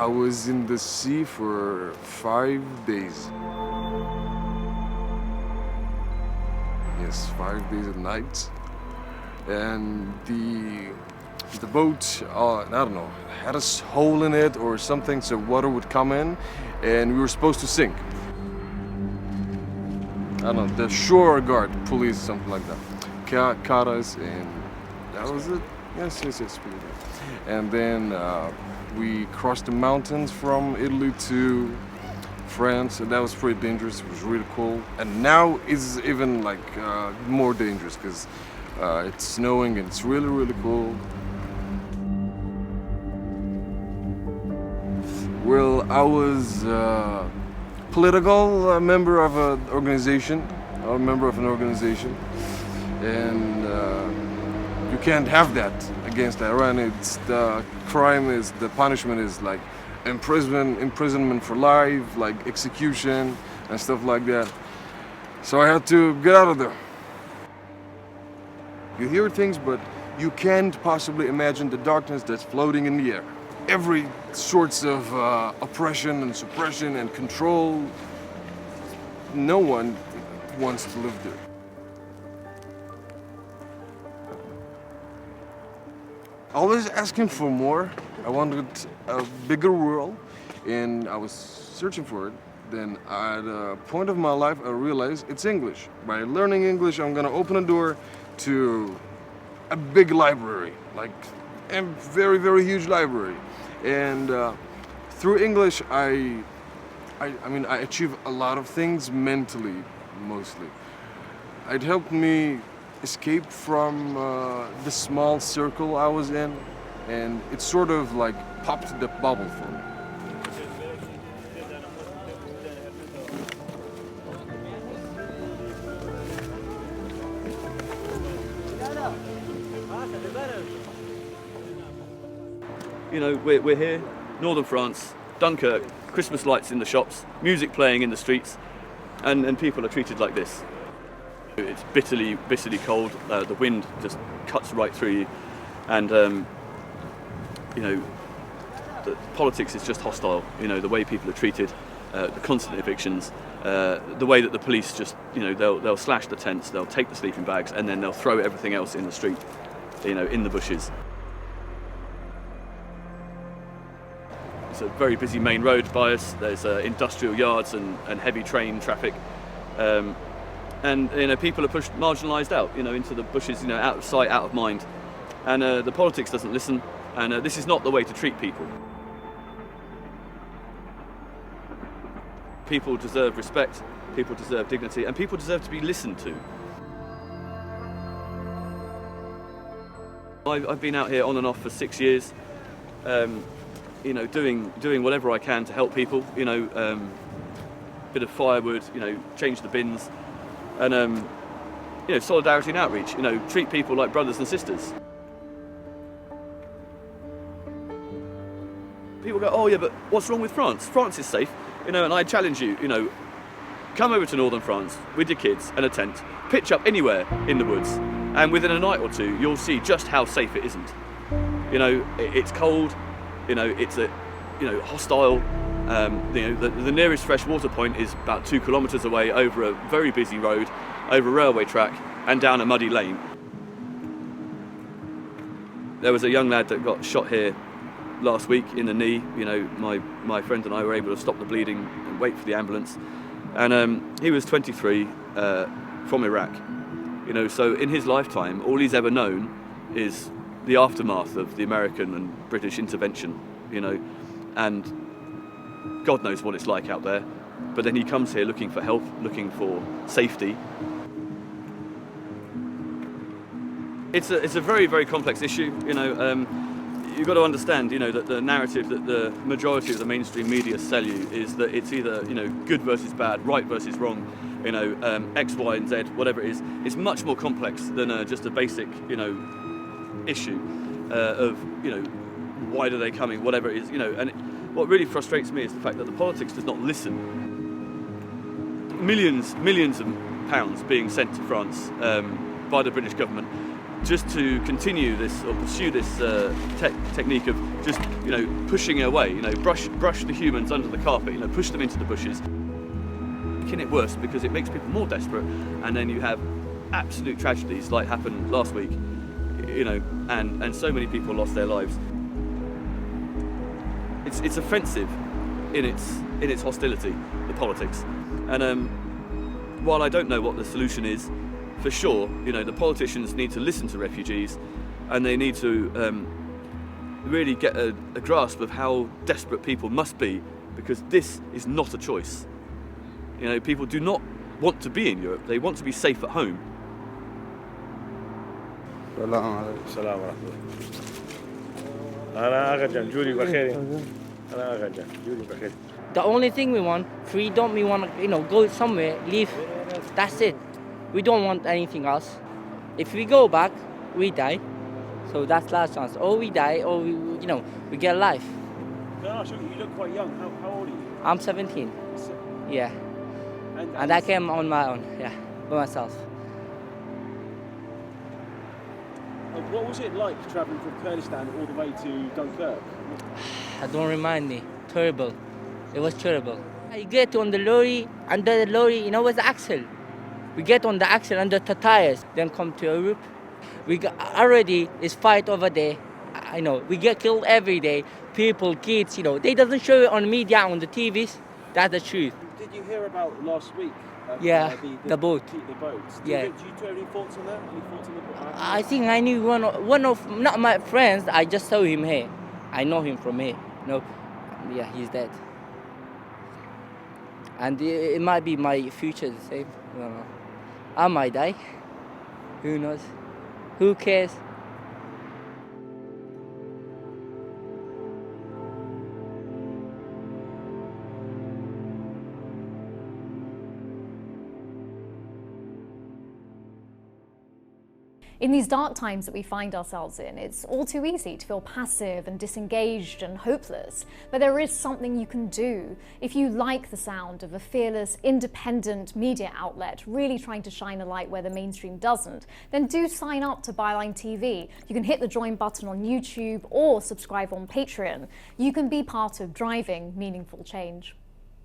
was in the sea for 5 days. Yes, 5 days and nights. And the boat, I don't know, had a hole in it or something, so water would come in, and we were supposed to sink. I don't know, the shore guard, police, something like that, caught us, and that was it. Yes, we did. And then we crossed the mountains from Italy to France, and that was pretty dangerous. It was really cool. And now it's even like more dangerous because it's snowing and it's really, really cool. Well, I was a political member of an organization, and you can't have that against Iran. It's the crime is, the punishment is like imprisonment for life, like execution and stuff like that. So I had to get out of there. You hear things, but you can't possibly imagine the darkness that's floating in the air. Every sorts of oppression and suppression and control. No one wants to live there. Always asking for more. I wanted a bigger world, and I was searching for it. Then at a point of my life, I realized it's English. By learning English, I'm gonna open a door to a big library, like a very, very huge library. And through English, I achieve a lot of things mentally, mostly. It helped me escape from the small circle I was in, and it sort of like popped the bubble for me. You know, we're here, northern France, Dunkirk, Christmas lights in the shops, music playing in the streets, and people are treated like this. It's bitterly cold, the wind just cuts right through you, and you know, the politics is just hostile. You know, the way people are treated, the constant evictions, the way that the police just, you know, they'll slash the tents, they'll take the sleeping bags, and then they'll throw everything else in the street, you know, in the bushes. It's a very busy main road by us. There's industrial yards and heavy train traffic, and you know, people are pushed, marginalised out, you know, into the bushes, you know, out of sight, out of mind, and the politics doesn't listen. And this is not the way to treat people. People deserve respect. People deserve dignity, and people deserve to be listened to. I've been out here on and off for 6 years. You know, doing whatever I can to help people, you know, bit of firewood, you know, change the bins, and you know, solidarity and outreach, you know, treat people like brothers and sisters. People go, oh yeah, but what's wrong with France? France is safe, you know, and I challenge you, you know, come over to northern France with your kids and a tent, pitch up anywhere in the woods, and within a night or two, you'll see just how safe it isn't. You know, it's cold. You know, it's hostile. You know, the nearest freshwater point is about 2 kilometres away, over a very busy road, over a railway track, and down a muddy lane. There was a young lad that got shot here last week in the knee. You know, my friend and I were able to stop the bleeding and wait for the ambulance. And he was 23, from Iraq. You know, so in his lifetime, all he's ever known is the aftermath of the American and British intervention, you know, and God knows what it's like out there. But then he comes here looking for help, looking for safety. It's a very, very complex issue, you know. You've got to understand, you know, that the narrative that the majority of the mainstream media sell you is that it's either, you know, good versus bad, right versus wrong, you know, X, Y, and Z, whatever it is. It's much more complex than just a basic, you know, issue of, you know, why are they coming, whatever it is, you know. And what really frustrates me is the fact that the politics does not listen. Millions of pounds being sent to France by the British government, just to continue this or pursue this technique of just, pushing away, brush the humans under the carpet, push them into the bushes. Making it worse because it makes people more desperate, and then you have absolute tragedies like happened last week, and so many people lost their lives. It's offensive in its hostility, the politics, and while I don't know what the solution is, for sure, the politicians need to listen to refugees, and they need to really get a grasp of how desperate people must be, because this is not a choice. People do not want to be in Europe; they want to be safe at home. السلام ورحمة الله. أنا أغجل جوري بخير. أنا أغجل جوري بخير. The only thing we want, freedom. We want to, go somewhere, live. That's it. We don't want anything else. If we go back, we die. So that's last chance. Or we die, or we get life. Can I ask you? You look quite young. How old are you? I'm 17. Yeah. And I came on my own. Yeah, by myself. What was it like travelling from Kurdistan all the way to Dunkirk? Don't remind me. Terrible. It was terrible. I get on the lorry, under the lorry, what's the axle? We get on the axle under the tires, then come to Europe. We already is fight over there. I know we get killed every day. People, kids, they doesn't show it on media, on the TVs. That's the truth. Did you hear about last week? The boat. The boats. Yeah. Do you have any thoughts on that? Any thoughts on the boat? I think I knew one of not my friends. I just saw him here. I know him from here. Yeah, he's dead. And it might be my future the same. I don't know. I might die. Who knows? Who cares? In these dark times that we find ourselves in, it's all too easy to feel passive and disengaged and hopeless. But there is something you can do. If you like the sound of a fearless, independent media outlet really trying to shine a light where the mainstream doesn't, then do sign up to Byline TV. You can hit the join button on YouTube or subscribe on Patreon. You can be part of driving meaningful change.